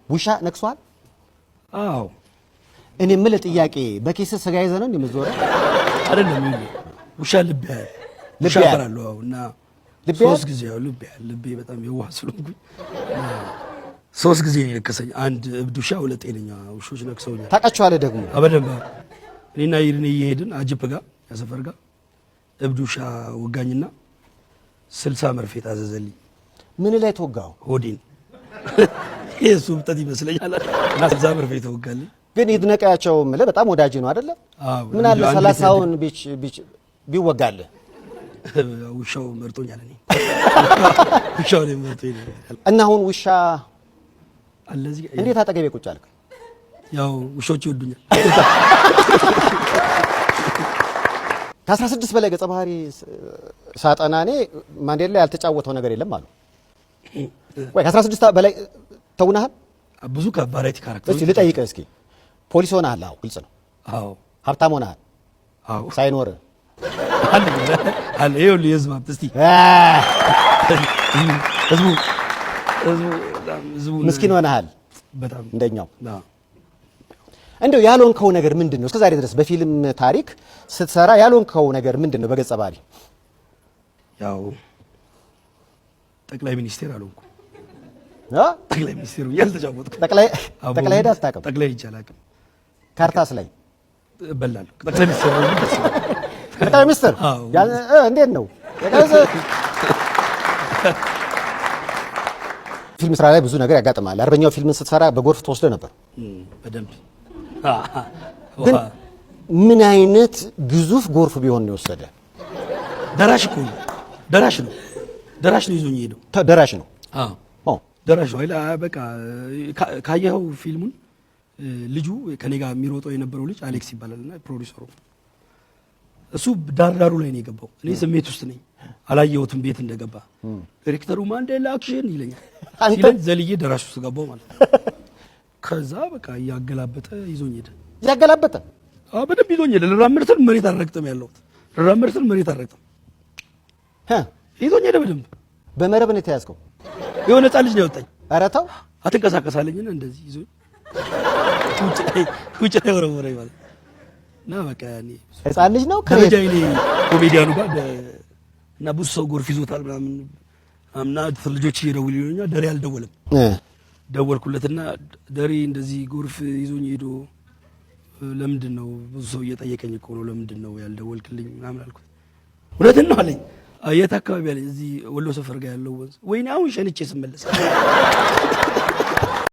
ውሻ ነክሷል? አዎ። እኔ የምልህ ጥያቄ በኬስ ስጋ ይዘህ ነው እንደምትዞረው? አይደለም ውሻ ልብ ያህል ውሻ ፈራለሁ። አዎ። እና ሶስት ጊዜ ያው ልቤ በጣም የዋህ ስለሆንኩኝ 3 ጊዜ ነው የነከሰኝ። አንድ እብድ ውሻ፣ 2 ጤነኛ ውሾች ነክሰውኛል። ታውቃቸዋለህ ደግሞ? በደንብ እኔና ይርኔ እየሄድን አጅፕ ጋር ያሰፈር ጋር እብድ ውሻ ወጋኝና 60 መርፌ ታዘዘልኝ። ምን ላይ ተወጋው? ሆዴን። የሱ ብጠት ይመስለኛል እና 60 መርፌ ተወጋልኝ። ግን ይድነቃቸው የምልህ በጣም ወዳጅ ነው አይደለም? ምን አለ 30ውን ቢወጋልህ? ውሻው መርጦኛል። እኔ ውሻው ነው መርጦኝ። እና አሁን ውሻ አለ እዚህ። እንዴት አጠገቤ ቁጭ አልክ? ያው ውሾች ይወዱኛል። ከ16 በላይ ገጸ ባህሪ ሳጠና እኔ ማንዴላ ላይ ያልተጫወተው ነገር የለም አሉ። ወይ ከ16 በላይ ተውናሃል? ብዙ ከቫራይቲ ካራክተር። እስቲ ልጠይቅህ እስኪ ፖሊስ ሆነሃል? አዎ ግልጽ ነው። አዎ። ሀብታም ሆነሃል? አዎ። ሳይኖር አለ ይኸውልህ የህዝብ ሀብት እስቲ ህዝቡ ምስኪን ሆነሃል በጣም እንደኛው። እንደው ያልሆንከው ነገር ምንድን ነው? እስከዛሬ ድረስ በፊልም ታሪክ ስትሰራ ያልሆንከው ነገር ምንድን ነው? በገጸ ባህሪ ያው ጠቅላይ ሚኒስቴር አልሆንኩም። ጠቅላይ ሚኒስቴሩ ያልተጫወትኩ። ጠቅላይ ሄደህ አታውቅም? ጠቅላይ ሄጄ አላውቅም። ካርታስ ላይ እበላለሁ። ጠቅላይ ሚኒስቴር ነው። ጠቅላይ ሚኒስትር እንዴት ነው? ፊልም ስራ ላይ ብዙ ነገር ያጋጥማል። አርበኛው ፊልምን ስትሰራ በጎርፍ ተወስደ ነበር። በደንብ ግን ምን አይነት ግዙፍ ጎርፍ ቢሆን ነው የወሰደ? ደራሽ እኮ ነው። ደራሽ ነው ይዞኝ ሄደው። ደራሽ ነው። አዎ ደራሽ ነው። በቃ ካየኸው ፊልሙን ልጁ ከኔ ጋር የሚሮጠው የነበረው ልጅ አሌክስ ይባላልና ፕሮዲውሰሩ እሱ ዳርዳሩ ላይ ነው የገባው። እኔ ስሜት ውስጥ ነኝ፣ አላየሁትም ቤት እንደገባ። ዳይሬክተሩ ማንዴላ አክሽን ይለኛል። ሲለኝ ዘልዬ ደራሽ ውስጥ ገባው ማለት ነው። ከዛ በቃ እያገላበጠ ይዞኝ ሄደ። እያገላበጠ? አዎ በደንብ ይዞኝ ሄደ። ልራመድትን መሬት አልረግጥም ያለሁት ልራመድትን መሬት አልረግጥም። ይዞኝ ሄደ በደንብ። በመረብ ነው የተያዝከው? የሆነ ሕፃን ልጅ ነው ያወጣኝ። ኧረ ተው አትንቀሳቀሳለኝና እንደዚህ ይዞኝ ውጭ ላይ ወረወረኝ ማለት እና በቃ ያኔ ሕፃን ልጅ ነው ከረጃ እኔ ኮሜዲያኑ ጋር እና ብዙ ሰው ጎርፍ ይዞታል ምናምን እና ልጆች እየደውሉ ይሉኛል። ደሬ አልደወለም። ደወልኩለትና ደሬ እንደዚህ ጎርፍ ይዞኝ ሄዶ ለምንድን ነው ብዙ ሰው እየጠየቀኝ እኮ ነው ለምንድን ነው ያልደወልክልኝ ምናምን አልኩት። እውነትን ነው አለኝ። የት አካባቢ አለኝ። እዚህ ወሎ ሰፈር ጋር ያለው ወንዝ። ወይኔ አሁን ሸንቼ ስመለስ